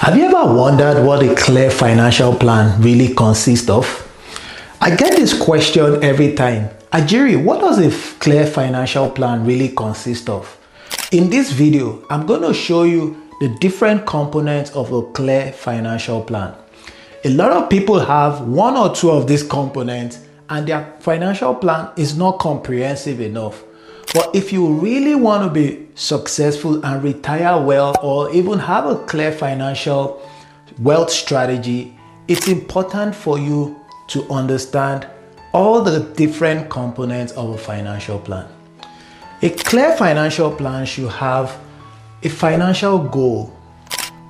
Have you ever wondered what a clear financial plan really consists of? I get this question every time. Ajiri, what does a clear financial plan really consist of? In this video, I'm going to show you the different components of a clear financial plan. A lot of people have one or two of these components and their financial plan is not comprehensive enough. But if you really want to be successful and retire well, or even have a clear financial wealth strategy, it's important for you to understand all the different components of a financial plan. A clear financial plan should have a financial goal.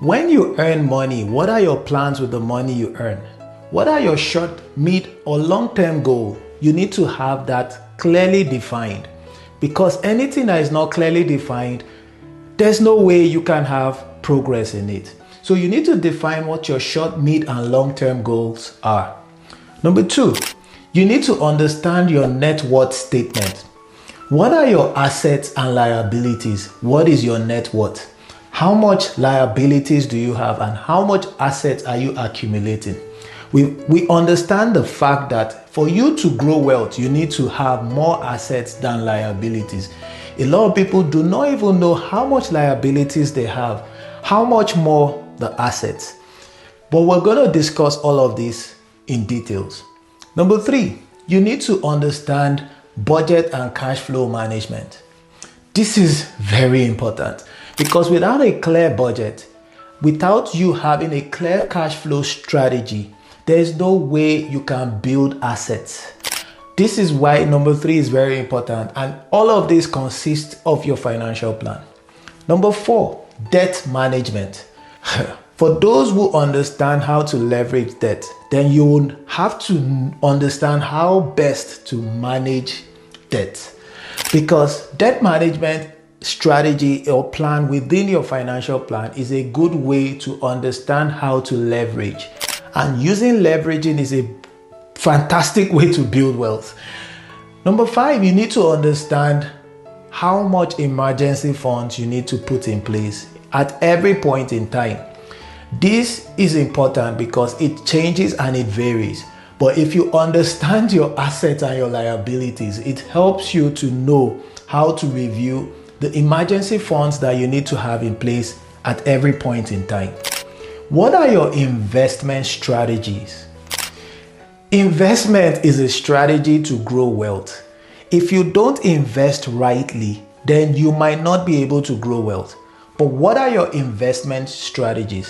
When you earn money, what are your plans with the money you earn? What are your short, mid, or long-term goals? You need to have that clearly defined. Because anything that is not clearly defined, there's no way you can have progress in it. So you need to define what your short, mid, and long-term goals are. Number two, you need to understand your net worth statement. What are your assets and liabilities? What is your net worth? How much liabilities do you have and how much assets are you accumulating? We understand the fact that for you to grow wealth, you need to have more assets than liabilities. A lot of people do not even know how much liabilities they have, how much more the assets. But we're going to discuss all of this in details. Number three, you need to understand budget and cash flow management. This is very important because without a clear budget, without you having a clear cash flow strategy, there is no way you can build assets. This is why number three is very important, and all of this consists of your financial plan. Number four, debt management. For those who understand how to leverage debt, then you would have to understand how best to manage debt. Because debt management strategy or plan within your financial plan is a good way to understand how to leverage. And using leveraging is a fantastic way to build wealth. Number five, you need to understand how much emergency funds you need to put in place at every point in time. This is important because it changes and it varies. But if you understand your assets and your liabilities, it helps you to know how to review the emergency funds that you need to have in place at every point in time. What are your investment strategies? Investment is a strategy to grow wealth. If you don't invest rightly, then you might not be able to grow wealth. But what are your investment strategies?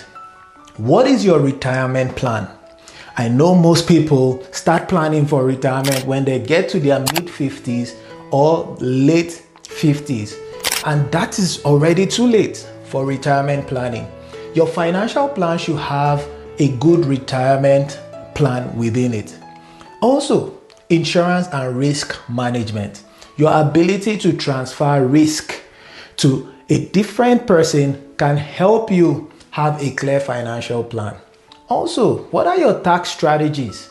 What is your retirement plan? I know most people start planning for retirement when they get to their mid-50s or late 50s, and that is already too late for retirement planning. Your financial plan should have a good retirement plan within it. Also, insurance and risk management. Your ability to transfer risk to a different person can help you have a clear financial plan. Also, what are your tax strategies?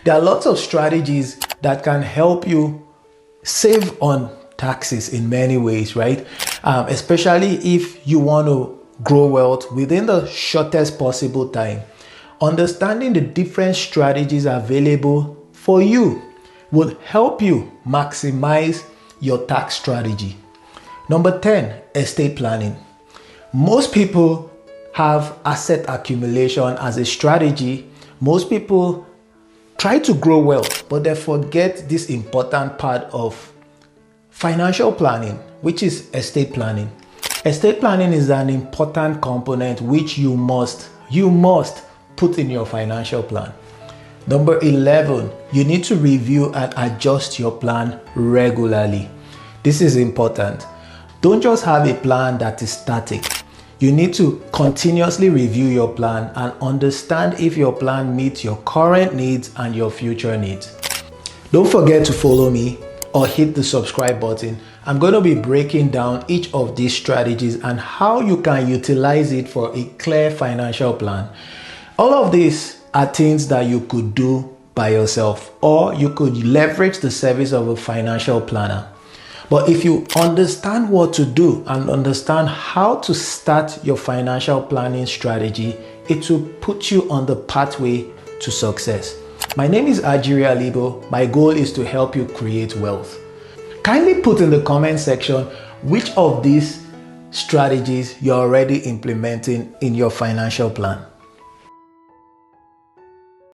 There are lots of strategies that can help you save on taxes in many ways, right? Especially if you want to grow wealth within the shortest possible time. Understanding the different strategies available for you will help you maximize your tax strategy. Number 10, estate planning. Most people have asset accumulation as a strategy. Most people try to grow wealth, but they forget this important part of financial planning, which is estate planning. Estate planning is an important component which you must put in your financial plan. Number 11, you need to review and adjust your plan regularly. This is important. Don't just have a plan that is static. You need to continuously review your plan and understand if your plan meets your current needs and your future needs. Don't forget to follow me or hit the subscribe button. I'm going to be breaking down each of these strategies and how you can utilize it for a clear financial plan. All of these are things that you could do by yourself, or you could leverage the service of a financial planner. But if you understand what to do and understand how to start your financial planning strategy, it will put you on the pathway to success. My name is Ajiri Alibo. My goal is to help you create wealth. Kindly put in the comment section which of these strategies you're already implementing in your financial plan.